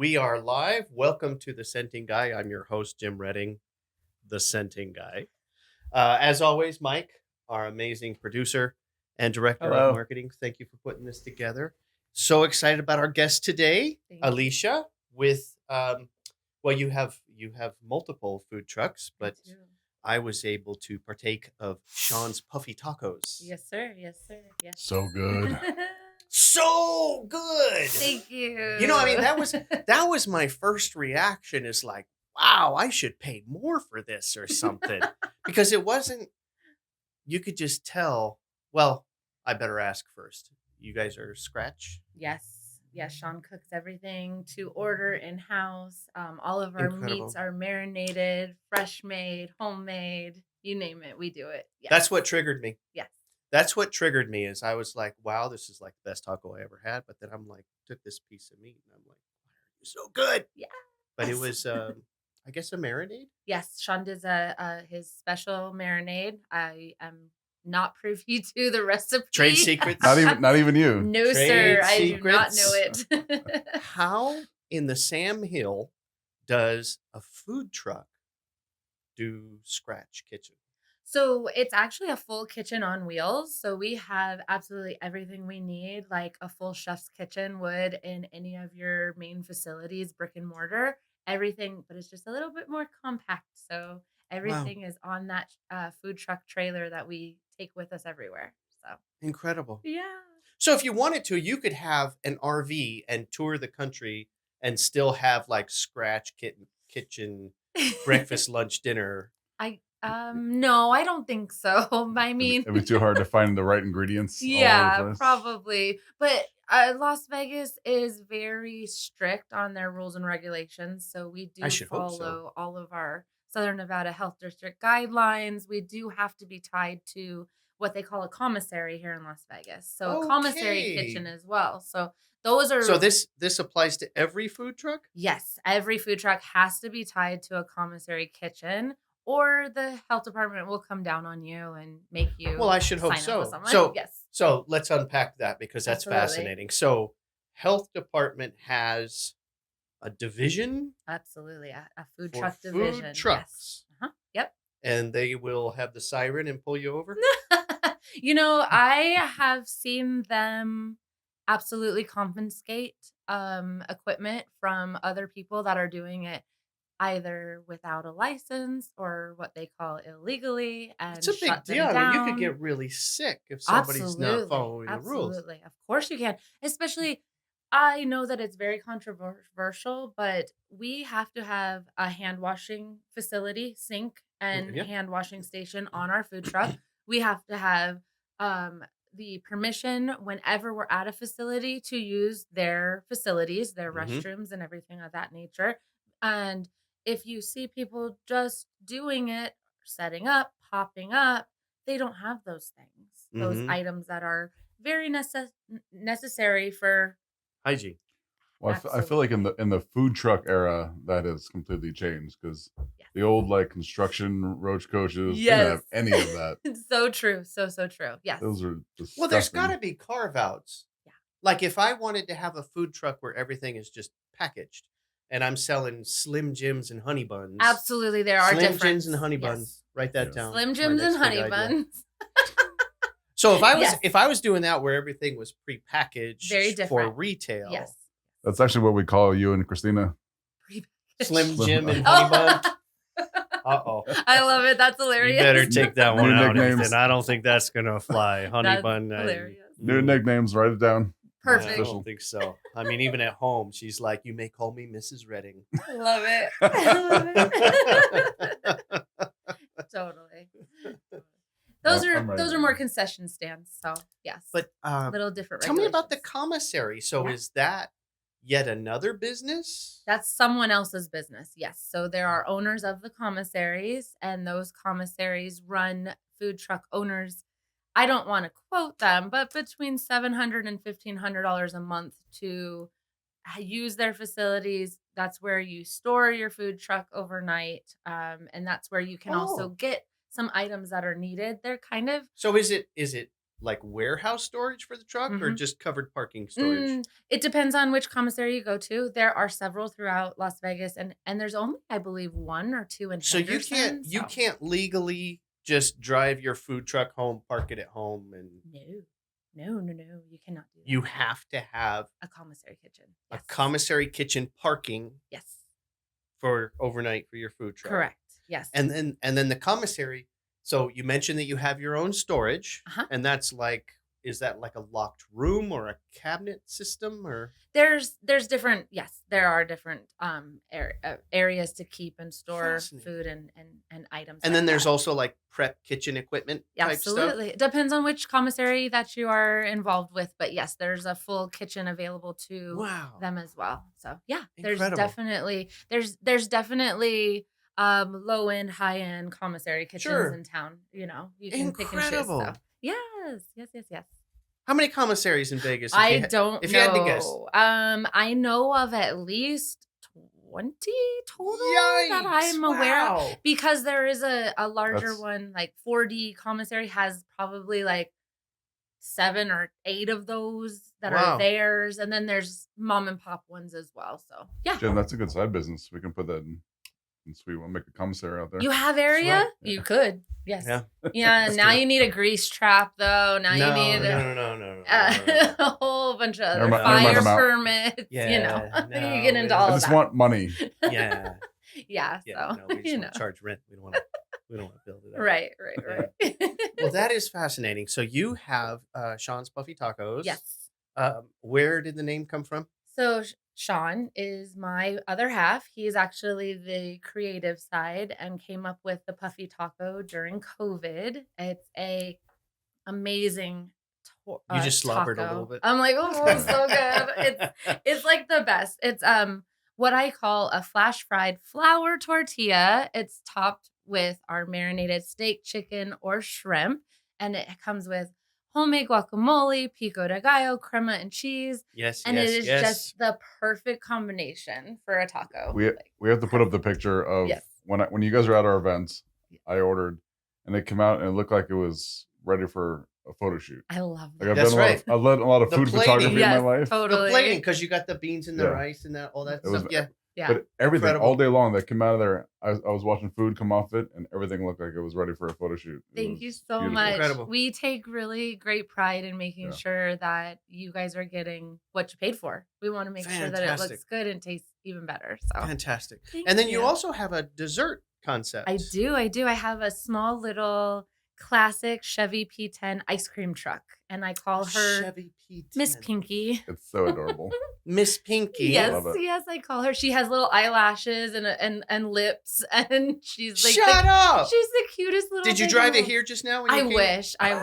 We are live. Welcome to The Scenting Guy. I'm your host, Jim Redding, The Scenting Guy. As always, Mike, our amazing producer and director of Hello. marketing, thank you for putting this together. So excited about our guest today, Thank you. Alicia, with, well, you have multiple food trucks, but Me too. I was able to partake of Shawn's Puffy Tacos. Yes, sir. Yes, sir. Yes. So good. So good. Thank you. You know, I mean, that was my first reaction is like, wow, I should pay more for this or something. Because it wasn't, you could just tell, well, I better ask first. You guys are scratch? Yes. Yes. Shawn cooks everything to order in house. All of our Incredible. meats are marinated, fresh made, homemade. You name it, we do it. Yes. That's what triggered me. Yes. That's what triggered me is I was like, wow, this is like the best taco I ever had. But then I'm like, took this piece of meat and I'm like, why are you so good? Yeah. But it was, I guess, a marinade. Yes. Shawn does his special marinade. I am not privy to the recipe. Trade secrets. Not even you. No, Trade sir. I do not secrets. know it. How in the Sam Hill does a food truck do scratch kitchen? So it's actually a full kitchen on wheels. So we have absolutely everything we need, like a full chef's kitchen would in any of your main facilities, brick and mortar, everything, but it's just a little bit more compact. So everything is on that food truck trailer that we take with us everywhere. So Incredible. yeah. So if you wanted to, you could have an RV and tour the country and still have like scratch kitchen breakfast, lunch, dinner. No, I don't think so. I mean, It'd be too hard to find the right ingredients. all over the yeah, place. probably. But Las Vegas is very strict on their rules and regulations. So we do I should hope so. follow all of our Southern Nevada Health District guidelines. We do have to be tied to what they call a commissary here in Las Vegas. So a commissary Okay. kitchen as well. So those are So this applies to every food truck? yes, every food truck has to be tied to a commissary kitchen. Or the health department will come down on you and make you. Well, I should hope sign up so. with someone. So yes. So let's unpack that because that's Absolutely. fascinating. So health department has a division Absolutely. A food for truck food division. Yes. trucks, Yep. and they will have the siren and pull you over. You know, I have seen them absolutely confiscate equipment from other people that are doing it either without a license or what they call illegally and It's a big shut them deal. I mean, you down. could get really sick if somebody's not following the rules. Absolutely. Of course you can. Especially, I know that it's very controversial, but we have to have a hand washing facility, sink, and Yeah. hand washing station on our food truck. We have to have the permission whenever we're at a facility to use their facilities, their Mhm. restrooms, and everything of that nature. And if you see people just doing it, setting up, popping up, they don't have those things, those Mhm. items that are very necessary for Hygiene. Well, I feel like in the food truck era that has completely changed because yes. the old like construction roach coaches Yes. didn't have any of that. So true. So true. Yes. Those are disgusting. Well, there's got to be carve outs. Yeah. Like if I wanted to have a food truck where everything is just packaged and I'm selling Slim Jims and honey buns. Absolutely, there are Slim different Jims and honey buns. Write that Yes. down. Slim My Jims and next big honey idea. buns. So if I was Yes. if I was doing that where everything was prepackaged Very for different. retail, Yes. That's actually what we call you and Christina. Slim Slim- Jim and Oh. honey bun. Uh-oh. I love it. That's You hilarious. better take that one New out, nicknames. Ethan. I don't think that's gonna fly. Honey That's bun. hilarious. New nicknames, write it down. Perfect. I don't think so. I mean, even at home, she's like, "You may call me Mrs. Redding." I love it. I love it. Totally. Those I'm ready. are more concession stands. So yes, But little different. tell me about the regulations. commissary. So Yeah. is that yet another business? That's someone else's business. Yes. So there are owners of the commissaries, and those commissaries run food truck owners. I don't want to quote them, but between $700 and $1,500 a month to use their facilities. That's where you store your food truck overnight, and that's where you can also Oh. get some items that are needed. They're kind of So is it like warehouse storage for the truck or Mhm. just covered parking storage? It depends on which commissary you go to. There are several throughout Las Vegas, and there's only, I believe, 1 or 2 in So you Henderson. can't legally just drive your food truck home, park it at home, and No. You cannot do that. you have to have A commissary kitchen. a Yes. commissary kitchen parking Yes. for overnight for your food truck. Correct. Yes. And then the commissary. So you mentioned that you have your own storage, Uh-huh. and that's like, is that like a locked room or a cabinet system or? There's different, yes, there are different areas to keep and store Fascinating. food and items. And like then there's that. also like prep kitchen equipment type stuff. Absolutely. It depends on which commissary that you are involved with, but yes, there's a full kitchen available to Wow. them as well. So yeah, Incredible. there's definitely low end, high end commissary kitchens Sure. in town. You know, you can pick and choose. Incredible. So yes. How many commissaries in Vegas? I don't if know. you had to guess. I know of at least 20 total that I'm aware of. Wow. Because there is a larger That's- one, like 4D commissary has probably like 7 or 8 of those that Wow. are theirs. And then there's mom and pop ones as well. So yeah. Jen, that's a good side business. We can put that in Sweet One, make a commissary out there. You have area? right. You could. Yes. Yeah. Yeah. Let's now do it. you need a grease trap though. Now you need no. a whole bunch of Never mind, fire I'm out. permits. Yeah, you know, no, you get into I all I of just that. want money. Yeah. Yeah. Yeah. So No, we just you want know. to charge rent. We don't want to build it up. Right. Well, that is fascinating. So you have Shawn's Puffy Tacos. Yes. Where did the name come from? So Shawn is my other half. He's actually the creative side and came up with the Puffy Taco during COVID. It's a amazing You just slobbered a taco. little bit. I'm like, oh, it's so good. It's like the best. It's what I call a flash fried flour tortilla. It's topped with our marinated steak, chicken, or shrimp, and it comes with homemade guacamole, pico de gallo, crema, and cheese. Yes. And yes, it is yes. just the perfect combination for a taco. We have to put up the picture of Yes. when you guys were at our events. I ordered, and it came out and it looked like it was ready for a photo shoot. I love Like that. That's right. I've done a lot of The food plating. photography Yes, in my life. totally. The plating, because you got the beans and the Yeah. rice and that all that It was- stuff. Yeah. Yeah. But everything Incredible. all day long that came out of there, I was watching food come off it, and everything looked like it was ready for a photo shoot. It Thank was you so beautiful. much. Incredible. We take really great pride in making Yeah. sure that you guys are getting what you paid for. We want to make sure that it looks Fantastic. good and tastes even better. So Fantastic. Thank And then you you. also have a dessert concept. I do. I have a small little classic Chevy P10 ice cream truck, and I call her Chevy P10. Miss Pinky. It's so adorable. Miss Pinky. Yes, Love it. yes, I call her. She has little eyelashes and lips, and she's like Shut up. she's the cutest little. Did you thing drive it ever. here just now? When you I came?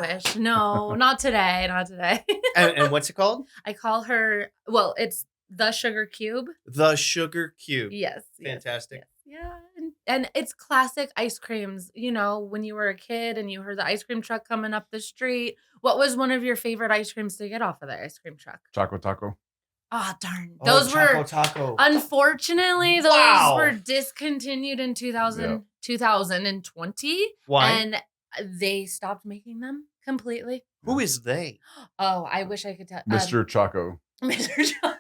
wish. No, not today. Not today. And what's it called? I call her. Well, it's the Sugar Cube. The Sugar Cube. Yes. Fantastic. Yes. Yeah, and it's classic ice creams. You know, when you were a kid and you heard the ice cream truck coming up the street, what was one of your favorite ice creams to get off of the ice cream truck? Choco taco. Oh, darn. Oh, Those Choco were, Taco. unfortunately, those Wow. were discontinued in 2020. Why? And they stopped making them completely. Who is they? Oh, I wish I could tell. Mr. Choco. Mr. John.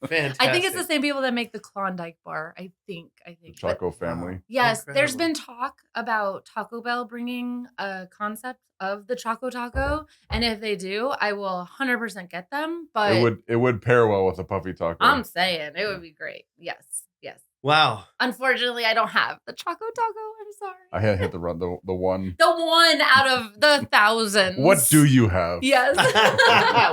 Fantastic. I think it's the same people that make the Klondike bar. I think. The But Choco family. yes, there's Incredible. been talk about Taco Bell bringing a concept of the Choco Taco, and if they do, I will 100% get them. But It would pair well with a puffy taco. I'm saying it would be great. Yes. Wow. Unfortunately, I don't have the Choco Taco. I'm sorry. I had hit the run the one. The one out of the thousands. What do you have? Yes.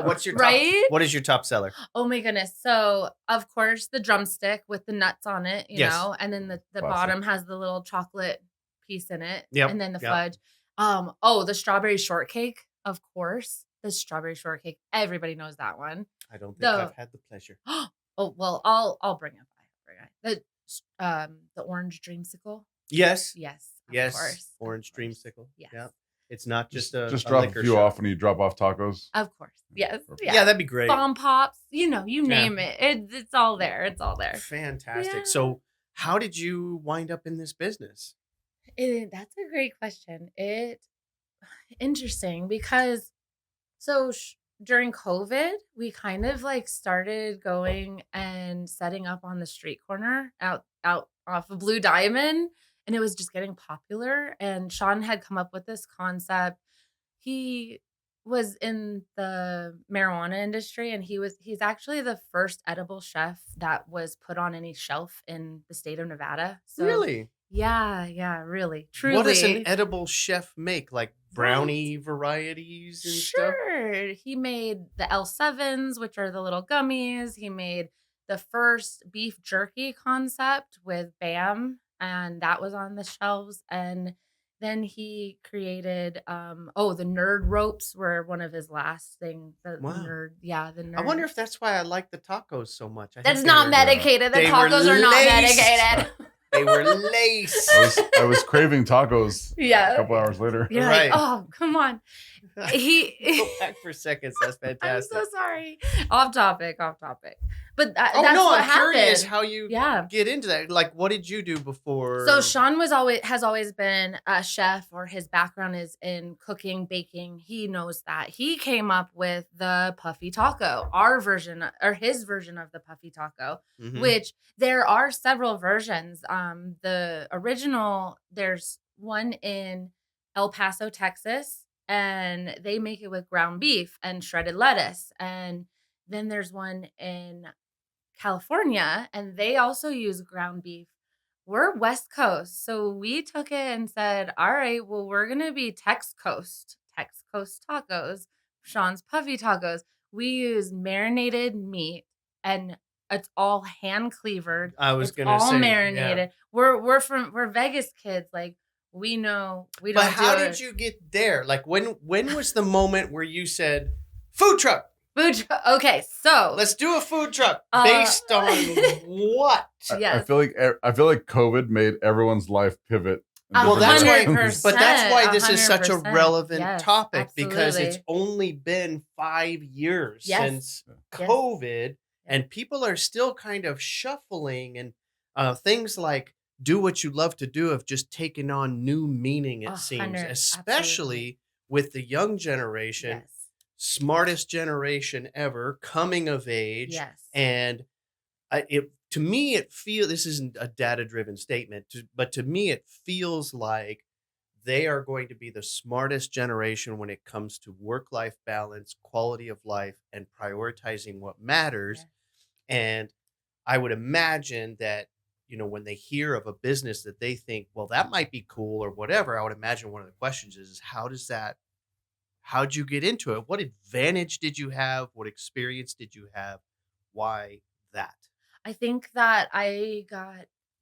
What's your top, Right? What is your top seller? Oh my goodness. So, of course, the drumstick with the nuts on it, you Yes. know, and then the Classic. bottom has the little chocolate piece in it. Yep, And then the yep. fudge. The strawberry shortcake, of course. The strawberry shortcake. Everybody knows that one. I don't think The- I've had the pleasure. Oh, well, I'll bring it by. The orange dreamsicle. Yes. Yes. Of Yes. course. Orange of course. dreamsicle. Yes. Yep. It's not just a Just a drop a liquor few shop. off when you drop off tacos. Of course. Yes. Perfect. Yeah. Yeah, that'd be great. Bomb pops. You know, you Yeah. name it. It's all there. It's all there. Fantastic. Yeah. So, how did you wind up in this business? That's a great question. interesting because so during COVID, we kind of like started going and setting up on the street corner out off of Blue Diamond, and it was just getting popular. And Shawn had come up with this concept. He was in the marijuana industry, and he's actually the first edible chef that was put on any shelf in the state of Nevada. So Really? yeah, really, What does an truly. edible chef make? Like Right. brownie varieties and stuff? Sure. He made the L7s, which are the little gummies. He made the first beef jerky concept with Bam, and that was on the shelves. And then he created the nerd ropes were one of his last things. The Wow. nerd, yeah, the I wonder nerd. if that's why I like the tacos so much. I think That's not medicated. The they were tacos are not laced. medicated. They were laced. I was craving tacos a Yeah. couple hours later. You're Right. like, oh, come on. Go He back for seconds. That's I'm fantastic. so sorry. Off topic. But Oh that's no, what I'm curious happened. how you Yeah. get into that. Like, what did you do before? So Shawn has always been a chef, or his background is in cooking, baking. He knows that. He came up with the Puffy Taco, our version or his version of the Puffy Taco, Mhm. which there are several versions. The original, there's one in El Paso, Texas, and they make it with ground beef and shredded lettuce. And then there's one in California, and they also use ground beef. We're West Coast, so we took it and said, "All right, well, we're gonna be Tex Coast tacos, Shawn's Puffy Tacos." We use marinated meat, and it's all hand cleavered. I was It's gonna all say, yeah. marinated. We're Vegas kids, like we know we But don't how do did it. you get there? Like, when was the moment where you said, "Food truck"? Okay, so Let's do a food truck Uh, based on what? I yes. feel like COVID made everyone's life pivot. in Well, different that's why- directions. 100%. But that's why this is such a 100%. relevant Yes, topic, because it's absolutely. only been 5 years Yes. since Yes. COVID, and people are still kind of shuffling, and things like "do what you love to do" have just taken on new meaning, it seems, 100, especially absolutely. with the young generation, Yes. smartest generation ever, coming of age, Yes. and to me it feel this isn't a data driven statement, but to me it feels like they are going to be the smartest generation when it comes to work life balance, quality of life, and prioritizing what matters. Yeah. And I would imagine that, when they hear of a business that they think, well, that might be cool or whatever, I would imagine one of the questions is how'd you get into it? What advantage did you have? What experience did you have? Why that? I think that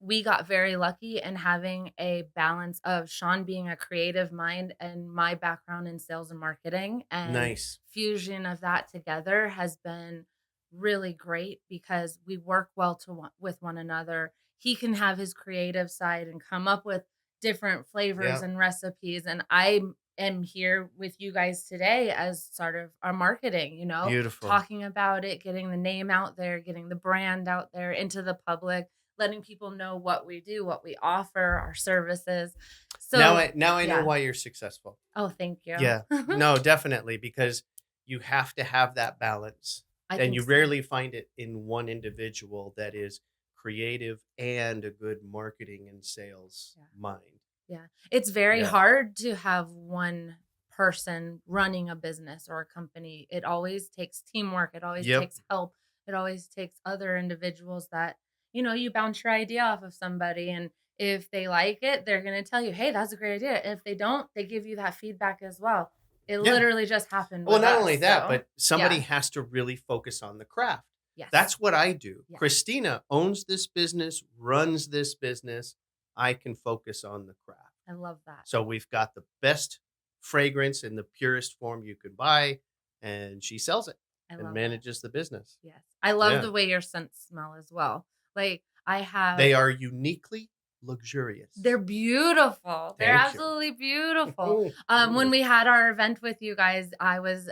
we got very lucky in having a balance of Shawn being a creative mind and my background in sales and marketing, and Nice. fusion of that together has been really great because we work well with one another. He can have his creative side and come up with different flavors Yeah. and recipes, and I am here with you guys today as sort of our marketing, Beautiful. talking about it, getting the name out there, getting the brand out there into the public, letting people know what we do, what we offer, our services. So Now I know yeah. why you're successful. Oh, thank you. Yeah. No, definitely, because you have to have that balance. I And think you so. rarely find it in one individual that is creative and a good marketing and sales Yeah. mind. Yeah. It's very Yeah. hard to have one person running a business or a company. It always takes teamwork. It always Yep. takes help. It always takes other individuals that, you bounce your idea off of somebody. And if they like it, they're going to tell you, hey, that's a great idea. And if they don't, they give you that feedback as well. It Yeah. literally just happened Well, with not us. only that, So, but somebody yeah. has to really focus on the craft. Yes. That's what I do. Yes. Christina owns this business, runs this business. I can focus on the craft. I love that. So we've got the best fragrance in the purest form you could buy, and she sells it I and love manages the business. that. Yes. I love Yeah. the way your scents smell as well. Like I have They are uniquely luxurious. They're beautiful. They're Thank you. absolutely beautiful. When we had our event with you guys, I was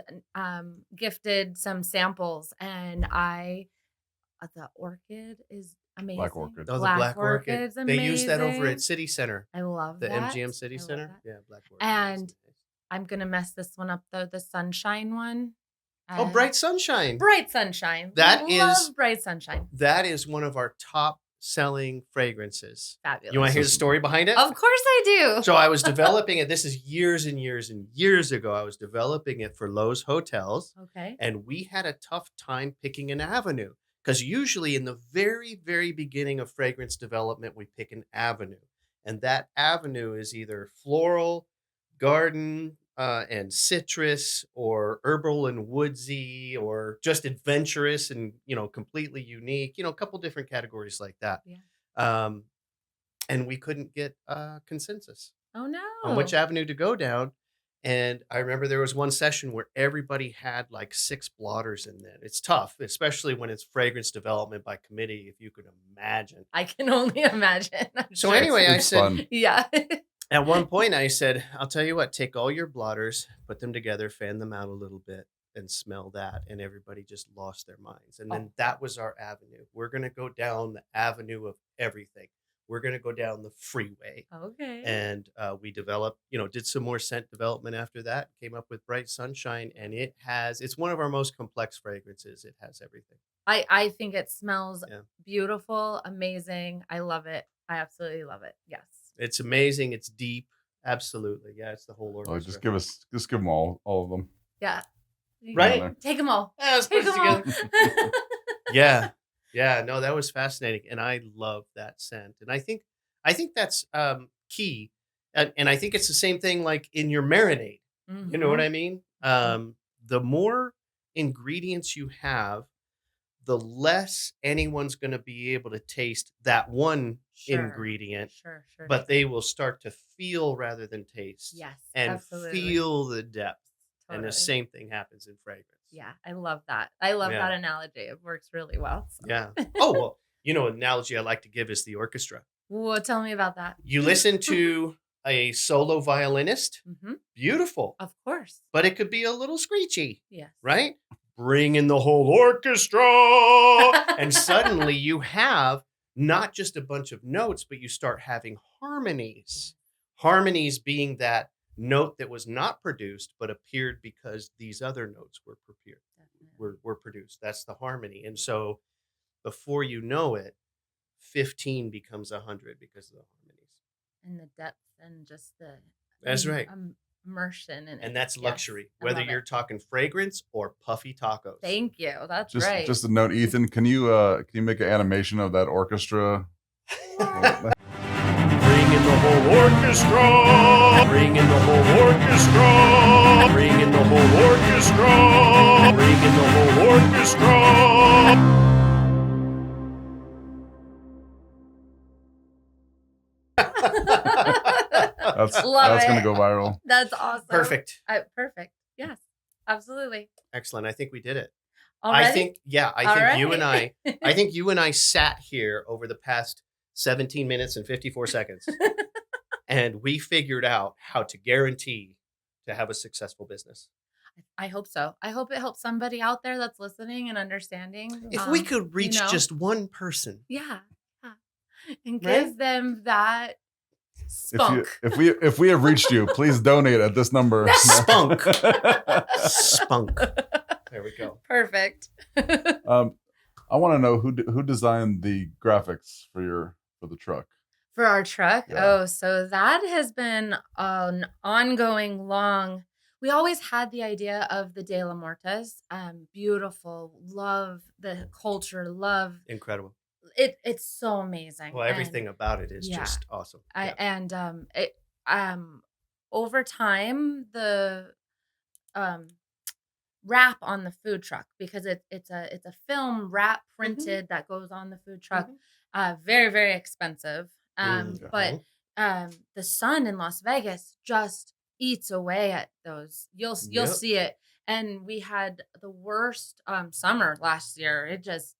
gifted some samples, and the orchid is amazing. Black orchid. Oh, the Black Black Orchid. orchid's They use that over amazing. at City Center, I love the that. MGM City I love Center. that. Yeah, Black Orchid. And I'm gonna mess this one up though. The sunshine one. Oh, Bright Sunshine. Bright Sunshine. That We is- love Bright Sunshine. That is one of our top selling fragrances. Fabulous. You want to hear the story behind it? Of course I do. So I was developing it. This is years and years and years ago. I was developing it for Lowe's Hotels. Okay. And we had a tough time picking an avenue because usually in the very, very beginning of fragrance development, we pick an avenue. And that avenue is either floral, garden, and citrus, or herbal and woodsy, or just adventurous and, completely unique, a couple different categories like that. Yeah. And we couldn't get consensus Oh no. on which avenue to go down. And I remember there was one session where everybody had like 6 blotters in there. It's tough, especially when it's fragrance development by committee, if you could imagine. I can only imagine. I'm So sure. anyway, I It's said, fun. Yeah. at one point I said, I'll tell you what, take all your blotters, put them together, fan them out a little bit, and smell that. And everybody just lost their minds. And then that was our avenue. We're going to go down the avenue of everything. We're going to go down the freeway. Okay. And we developed, did some more scent development after that, came up with Bright Sunshine. And it's one of our most complex fragrances. It has everything. I think it smells Yeah. beautiful, amazing. I love it. I absolutely love it. Yes. It's amazing. It's deep. Absolutely. Yeah, it's the whole orchestra. Oh, just give them all of them. Yeah. Right? Take them all. Yeah, let's put Take it them all. together. Yeah. Yeah, no, that was fascinating. And I love that scent. And I think that's key. And I think it's the same thing like in your marinade. You know what I mean? The more ingredients you have, the less anyone's going to be able to taste that one ingredient, Sure. but they will start to feel rather than taste. Yes. And absolutely. feel the depth. And Totally. the same thing happens in fragrance. Yeah, I love that. I love Yeah. that analogy. It works really well. So. Yeah. Oh, well, an analogy I like to give is the orchestra. Well, tell me about that. You listen to a solo violinist, Mm-hmm. beautiful, Of course. but it could be a little screechy, Yes. right? Bring in the whole orchestra. And suddenly you have not just a bunch of notes, but you start having harmonies. Harmonies being that note that was not produced, but appeared because these other notes were prepared. Were produced. That's the harmony. And so before you know it, 15 becomes 100 because of the harmonies. And the depth and just the That's right. Immersion in it. And that's Yes, luxury, I whether love you're it. talking fragrance or Puffy Tacos. Thank you. That's Just right. just a note, Ethan. Can you make an animation of that orchestra? Bring in the whole orchestra. Bring in the whole orchestra. Bring in the whole orchestra. Bring in the whole orchestra. That's Love gonna it. go viral. That's awesome. Perfect. Perfect. Yes. Absolutely. Excellent. I think we did it. Already? I think you and I think you and I sat here over the past 17 minutes and 54 seconds and we figured out how to guarantee to have a successful business. I hope so. I hope it helps somebody out there that's listening and understanding. If we could reach just one person. Yeah. And Right? give them that spunk. If we have reached you, please donate at this number. Spunk. Spunk. There we go. Perfect. I want to know who designed the graphics for the truck. For our truck? Yeah. Oh, so that has been an ongoing long. We always had the idea of the De La Mortas. Beautiful. Love the culture. Love Incredible. it's so amazing. Well, everything And about it is yeah. just awesome. Yeah. it over time the wrap on the food truck, because it's a film wrap printed that goes on the food truck. Very, very expensive. But the sun in Las Vegas just eats away at those. You'll Yep. see it. And we had the worst summer last year. It just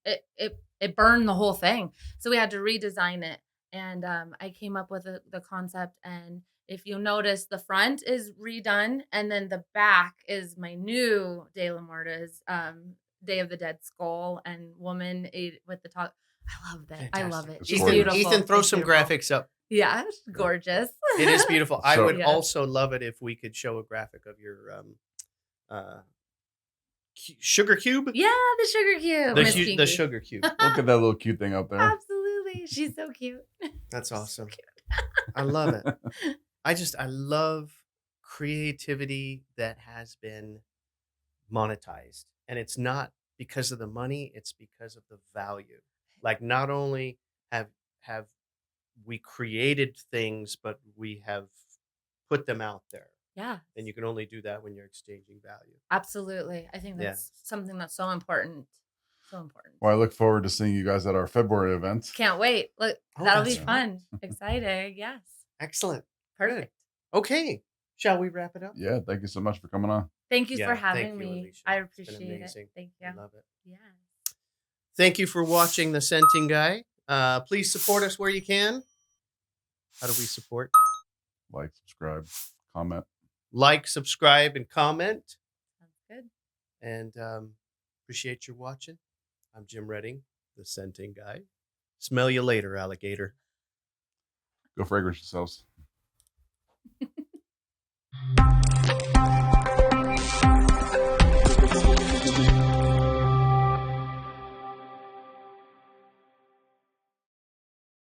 it burned the whole thing. So we had to redesign it. And I came up with the concept. And if you notice, the front is redone, and then the back is my new De La Morta's Day of the Dead skull and woman ate with the top. I love that. I love it. It's It's gorgeous. beautiful. Ethan, throw It's some beautiful. graphics up. Yeah, gorgeous. It is beautiful. I So- would Yeah. also love it if we could show a graphic of your sugar cube. Yeah, the sugar cube. The, Miss the Kinky. sugar cube. Look at that little cute thing up there. Absolutely. She's so cute. That's So awesome. cute. I love it. I love creativity that has been monetized. And it's not because of the money, it's because of the value. Like not only have we created things, but we have put them out there. Yeah, And you can only do that when you're exchanging value. absolutely. I think Yeah. that's something that's so important. So important. Well, I look forward to seeing you guys at our February event. Can't wait. Look, Oh, that'll be that's fun. Exciting. Yes. Excellent. Perfect. Okay. Shall we wrap it up? Yeah, thank you so much for coming on. Thank you Yeah, for thank having you, me. Alicia. I It's been appreciate it. amazing. Thank I you. love it. Yes. Thank you for watching The Scenting Guy. Please support us where you can. How do we support? Like, subscribe, comment. Like, subscribe, and comment. Sounds good. And appreciate your watching. I'm Jim Redding, The Scenting Guy. Smell you later, alligator. Go fragrance yourselves.